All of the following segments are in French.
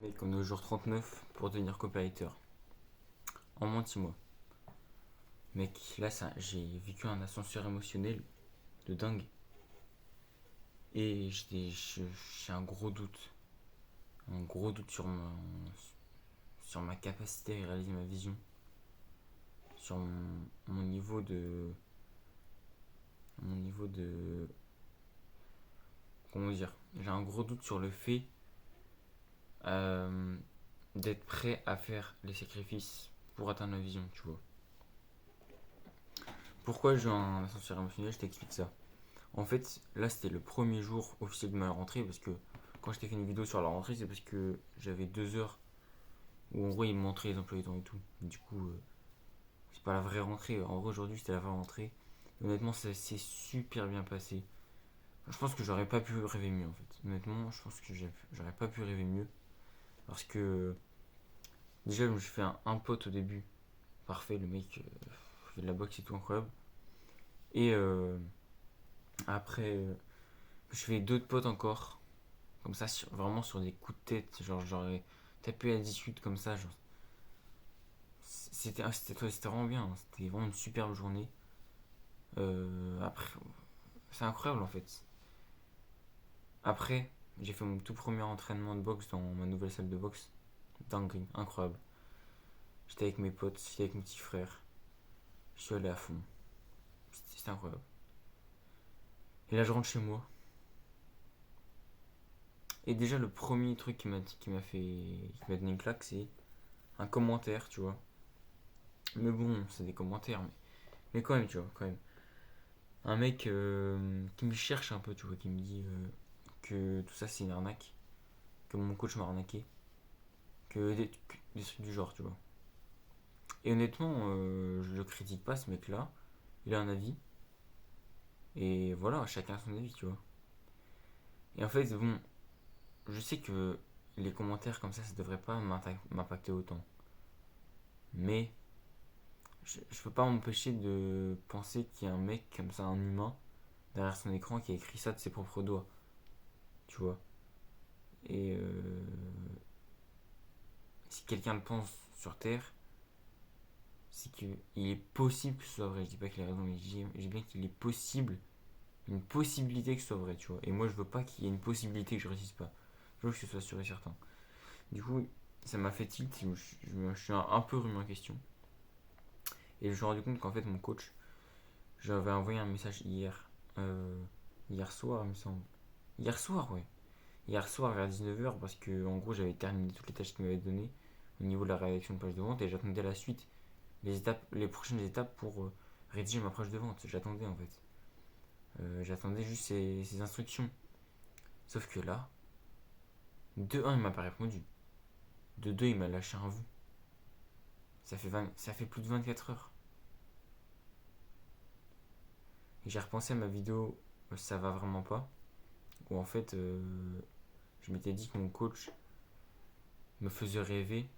Mec, on est au jour 39 pour devenir copywriter. En moins de 6 mois. Mec, là, j'ai vécu un ascenseur émotionnel de dingue. Et j'ai un gros doute. Un gros doute sur ma capacité à réaliser ma vision. Sur mon niveau de. Mon niveau de. Comment dire. J'ai un gros doute sur le fait euh, d'être prêt à faire les sacrifices pour atteindre ma vision, tu vois. Pourquoi j'ai un ascenseur émotionnel? Je t'explique ça. En fait, là, c'était le premier jour officiel de ma rentrée parce que quand je t'ai fait une vidéo sur la rentrée, c'est parce que j'avais 2 heures où en gros ils me montraient les emplois du temps et tout. Du coup, c'est pas la vraie rentrée. En vrai, aujourd'hui, c'était la vraie rentrée. Et honnêtement, ça s'est super bien passé. Je pense que j'aurais pas pu rêver mieux en fait. Honnêtement, je pense que j'aurais pas pu rêver mieux. Parce que déjà, je me suis fait un pote au début. Parfait, le mec fait de la boxe et tout incroyable. Et après, je fais d'autres potes encore. Comme ça, vraiment sur des coups de tête. Genre, j'aurais tapé à 18 comme ça. Genre, c'était vraiment bien. C'était vraiment une superbe journée. Après, c'est incroyable en fait. Après, j'ai fait mon tout premier entraînement de boxe dans ma nouvelle salle de boxe. Dingue, incroyable. J'étais avec mes potes, j'étais avec mon petit frère. Je suis allé à fond. C'était incroyable. Et là, je rentre chez moi. Et déjà, le premier truc qui m'a donné une claque, c'est un commentaire, tu vois. Mais bon, c'est des commentaires, mais quand même, tu vois, quand même. Un mec qui me cherche un peu, tu vois, qui me dit que tout ça c'est une arnaque, que mon coach m'a arnaqué, que des trucs du genre, tu vois. Et honnêtement, je le critique pas ce mec-là, il a un avis, et voilà, chacun a son avis, tu vois. Et en fait, bon, je sais que les commentaires comme ça devrait pas m'impacter autant. Mais je peux pas m'empêcher de penser qu'il y a un mec comme ça, un humain, derrière son écran qui a écrit ça de ses propres doigts, tu vois. Et si quelqu'un le pense sur Terre, c'est qu'il est possible que ce soit vrai. Je dis pas qu'il a raison, mais je dis bien qu'il est possible, une possibilité que ce soit vrai, tu vois. Et moi, je veux pas qu'il y ait une possibilité que je réussisse pas. Je veux que ce soit sûr et certain. Du coup, ça m'a fait tilt. Je suis un peu remis en question. Et je me suis rendu compte qu'en fait, mon coach, j'avais envoyé un message hier soir, il me semble. Hier soir, ouais. Hier soir vers 19 h parce que, en gros, j'avais terminé toutes les tâches qu'il m'avait données au niveau de la rédaction de page de vente et j'attendais la suite, les prochaines étapes pour rédiger ma page de vente. J'attendais en fait. J'attendais juste ses instructions. Sauf que là, de un il m'a pas répondu. De 2 il m'a lâché un vous. Ça fait plus de 24 heures. Et j'ai repensé à ma vidéo ça va vraiment pas. Où en fait, je m'étais dit que mon coach me faisait rêver,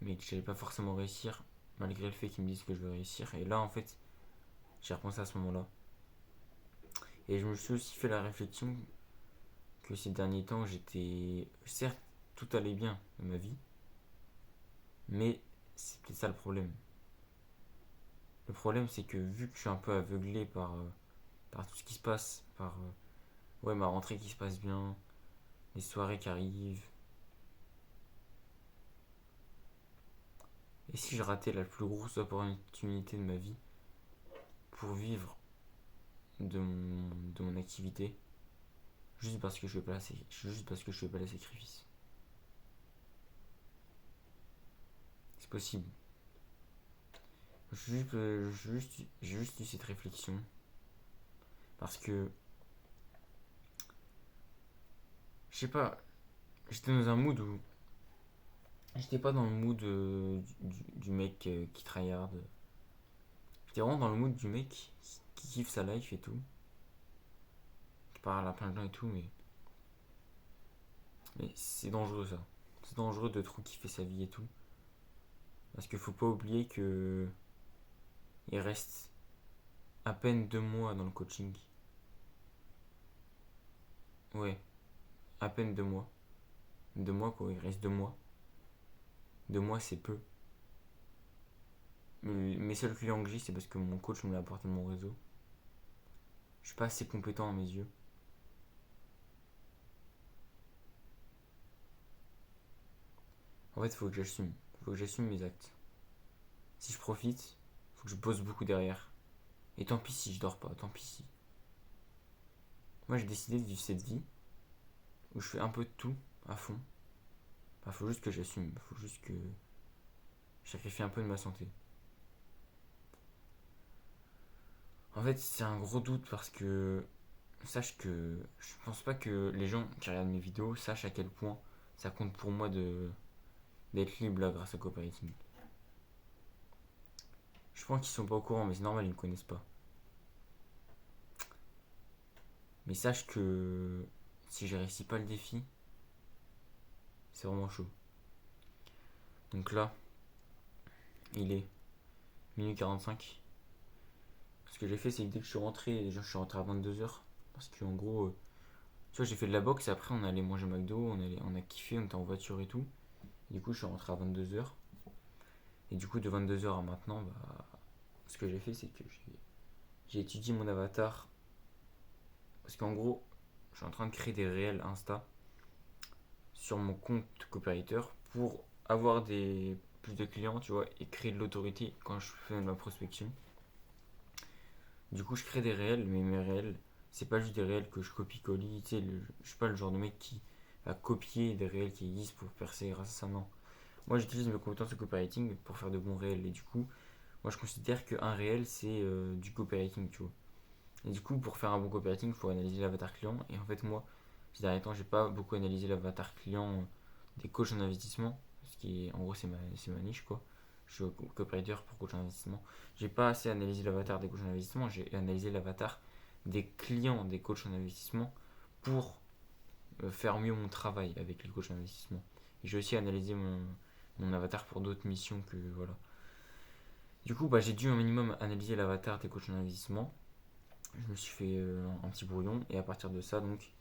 mais que j'allais pas forcément réussir, malgré le fait qu'il me dise que je vais réussir. Et là, en fait, j'ai repensé à ce moment-là. Et je me suis aussi fait la réflexion que ces derniers temps, j'étais. Certes, tout allait bien dans ma vie, mais c'est peut-être ça le problème. Le problème, c'est que vu que je suis un peu aveuglé par tout ce qui se passe, par ouais, ma rentrée qui se passe bien, les soirées qui arrivent, et si je ratais la plus grosse opportunité de ma vie pour vivre de mon activité, juste parce que juste parce que je fais pas les sacrifices. C'est possible. J'ai juste eu cette réflexion parce que je sais pas, j'étais dans un mood où j'étais pas dans le mood du mec qui tryhard. J'étais vraiment dans le mood du mec qui kiffe sa life et tout, qui parle à plein de gens et tout, mais c'est dangereux ça. C'est dangereux de trop kiffer sa vie et tout. Parce qu'il faut pas oublier que il reste à peine 2 mois dans le coaching. Ouais, à peine 2 mois. 2 mois quoi, il reste 2 mois. 2 mois c'est peu. Mes seuls clients que j'ai, c'est parce que mon coach me l'a apporté de mon réseau. Je suis pas assez compétent à mes yeux. En fait, il faut que j'assume. Il faut que j'assume mes actes. Si je profite, il faut que je bosse beaucoup derrière. Et tant pis si je dors pas, tant pis si. Moi, j'ai décidé de vivre cette vie où je fais un peu de tout à fond. Il faut juste que j'assume. Il faut juste que je sacrifie un peu de ma santé. En fait, c'est un gros doute parce que sache que je pense pas que les gens qui regardent mes vidéos sachent à quel point ça compte pour moi d'être libre là grâce à Copywriting. Je pense qu'ils sont pas au courant, mais c'est normal, ils me connaissent pas. Mais sache que si je réussis pas le défi, c'est vraiment chaud. Donc là, il est minuit 45. Ce que j'ai fait, c'est que dès que je suis rentré, déjà je suis rentré à 22h. Parce qu'en gros, tu vois, j'ai fait de la boxe et après on allait manger McDo, on a kiffé, on était en voiture et tout. Et du coup, je suis rentré à 22h. Et du coup, de 22h à maintenant, bah, ce que j'ai fait, c'est que j'ai étudié mon avatar. Parce qu'en gros, je suis en train de créer des réels Insta sur mon compte copywriter pour avoir plus de clients, tu vois, et créer de l'autorité quand je fais ma prospection. Du coup, je crée des réels, mais mes réels, c'est pas juste des réels que je copie-colle. Tu sais, je suis pas le genre de mec qui va copier des réels qui existent pour percer grâce à ça, non. Moi, j'utilise mes compétences de copywriting pour faire de bons réels. Et du coup, moi, je considère qu'un réel, c'est du copywriting, tu vois. Et du coup, pour faire un bon copywriting, il faut analyser l'avatar client. Et en fait, moi, ces derniers temps, j'ai pas beaucoup analysé l'avatar client des coachs en investissement. Ce qui est, en gros, c'est ma niche, quoi. Je suis copywriter pour coach en investissement. J'ai pas assez analysé l'avatar des coachs en investissement. J'ai analysé l'avatar des clients des coachs en investissement pour faire mieux mon travail avec les coachs en investissement. Et j'ai aussi analysé mon avatar pour d'autres missions que voilà. Du coup, bah, j'ai dû un minimum analyser l'avatar des coachs en investissement. Je me suis fait un petit brouillon et à partir de ça, donc,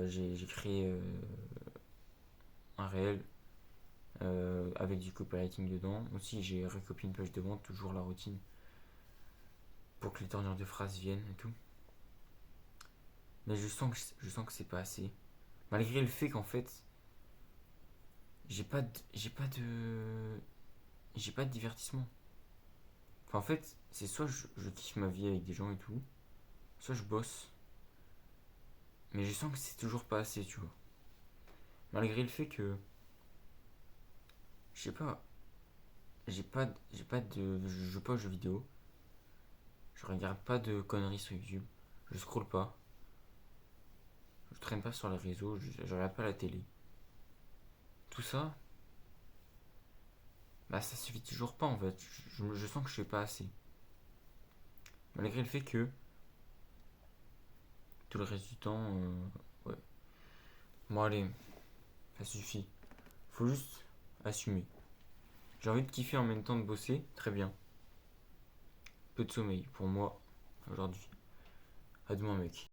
j'ai créé un réel avec du copywriting dedans. Aussi, j'ai recopié une page de vente, toujours la routine, pour que les tournures de phrases viennent et tout. Mais je sens que c'est pas assez. Malgré le fait qu'en fait, j'ai pas de, j'ai pas de, j'ai pas de divertissement. Enfin, en fait, c'est soit je kiffe ma vie avec des gens et tout, soit je bosse. Mais je sens que c'est toujours pas assez, tu vois. Malgré le fait que, je sais pas, j'ai pas de, je joue pas aux jeux vidéo, je regarde pas de conneries sur YouTube, je scrolle pas, je traîne pas sur les réseaux, je regarde pas la télé. Tout ça, bah ça suffit toujours pas en fait. Je sens que je fais pas assez. Malgré le fait que tout le reste du temps, ouais. Bon allez, ça suffit. Faut juste assumer. J'ai envie de kiffer en même temps de bosser, très bien. Peu de sommeil pour moi aujourd'hui. À demain mec.